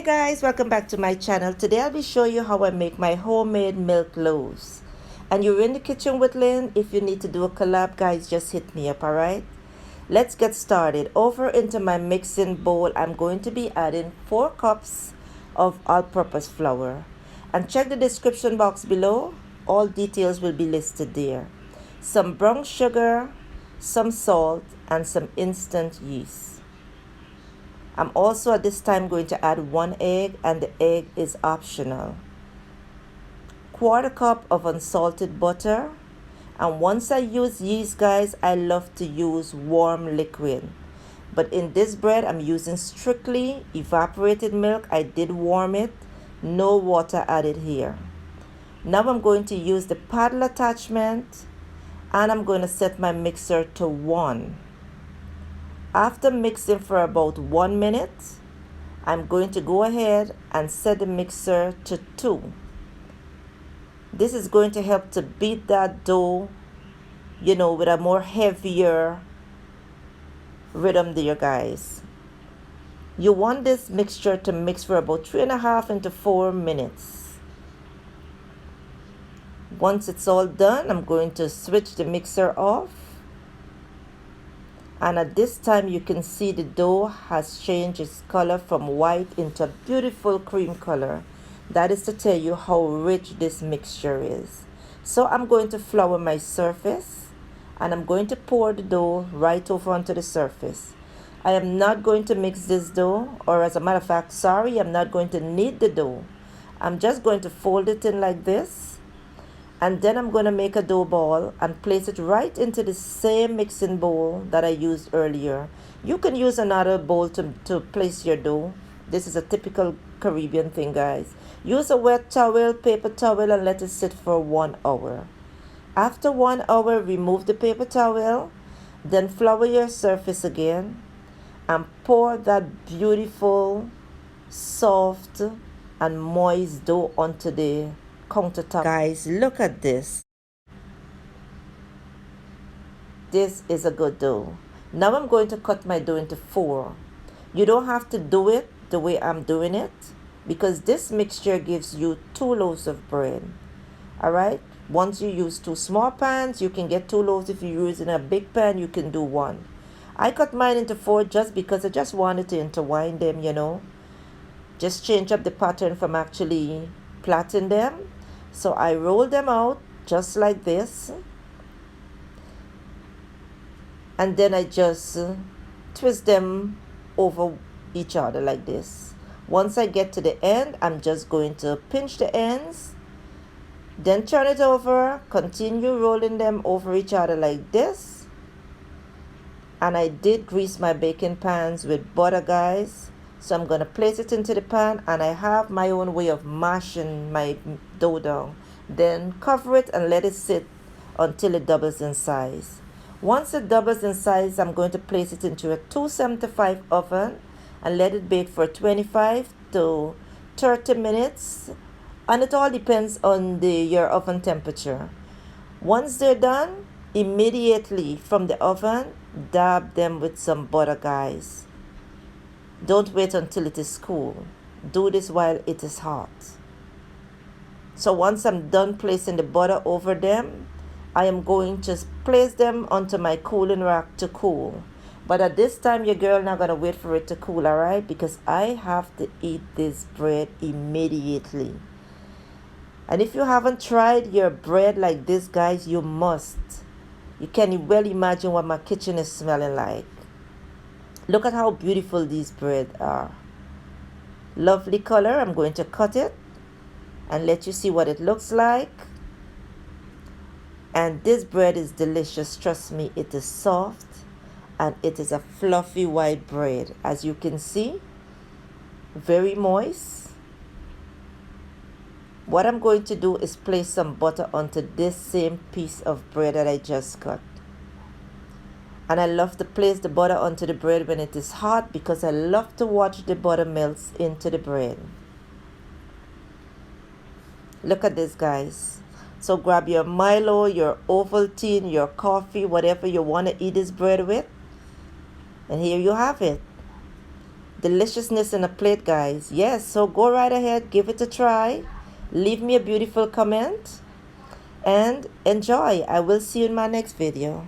Hey guys, welcome back to my channel. Today I'll be showing you how I make my homemade milk loaves. And you're in the kitchen with Lynn. If you need to do a collab, guys, just hit me up, alright? Let's get started. Over into my mixing bowl, I'm going to be adding 4 cups of all-purpose flour. And check the description box below. All details will be listed there. Some brown sugar, some salt, and some instant yeast. I'm also at this time going to add 1 egg, and the egg is optional. 1/4 cup of unsalted butter. And once I use yeast, guys, I love to use warm liquid. But in this bread, I'm using strictly evaporated milk. I did warm it. No water added here. Now I'm going to use the paddle attachment, and I'm going to set my mixer to 1. After mixing for about 1 minute, I'm going to go ahead and set the mixer to 2. This is going to help to beat that dough, with a more heavier rhythm there, guys. You want this mixture to mix for about 3.5 into 4 minutes. Once it's all done, I'm going to switch the mixer off. And at this time, you can see the dough has changed its color from white into a beautiful cream color. That is to tell you how rich this mixture is. So I'm going to flour my surface, and I'm going to pour the dough right over onto the surface. I am not going to mix this dough, or as a matter of fact, sorry, I'm not going to knead the dough. I'm just going to fold it in like this. And then I'm going to make a dough ball and place it right into the same mixing bowl that I used earlier. You can use another bowl to place your dough. This is a typical Caribbean thing, guys. Use a wet towel, paper towel, and let it sit for 1 hour. After 1 hour, remove the paper towel. Then flour your surface again and pour that beautiful, soft, and moist dough onto the countertop. Guys, look at this. This is a good dough. Now I'm going to cut my dough into 4. You don't have to do it the way I'm doing it, because this mixture gives you 2 loaves of bread. Alright, once you use 2 small pans, you can get 2 loaves. If you're using a big pan, you can do 1. I cut mine into 4 just because I just wanted to intertwine them, just change up the pattern from actually plaiting them. So I roll them out just like this, and then I just twist them over each other like this. Once I get to the end, I'm just going to pinch the ends, then turn it over, continue rolling them over each other like this. And I did grease my baking pans with butter, guys. So I'm going to place it into the pan, and I have my own way of mashing my dough down. Then cover it and let it sit until it doubles in size. Once it doubles in size, I'm going to place it into a 275 oven and let it bake for 25 to 30 minutes. And it all depends on your oven temperature. Once they're done, immediately from the oven, dab them with some butter, guys. Don't wait until it is cool. Do this while it is hot. So once I'm done placing the butter over them, I am going to place them onto my cooling rack to cool. But at this time, your girl not going to wait for it to cool, alright? Because I have to eat this bread immediately. And if you haven't tried your bread like this, guys, you must. You can well imagine what my kitchen is smelling like. Look at how beautiful these bread are. Lovely color. I'm going to cut it and let you see what it looks like. And this bread is delicious. Trust me, it is soft and it is a fluffy white bread. As you can see, very moist. What I'm going to do is place some butter onto this same piece of bread that I just cut. And I love to place the butter onto the bread when it is hot, because I love to watch the butter melts into the bread. Look at this, guys. So grab your Milo, your Ovaltine, your coffee, whatever you want to eat this bread with. And here you have it. Deliciousness in a plate, guys. Yes, so go right ahead, give it a try. Leave me a beautiful comment and enjoy. I will see you in my next video.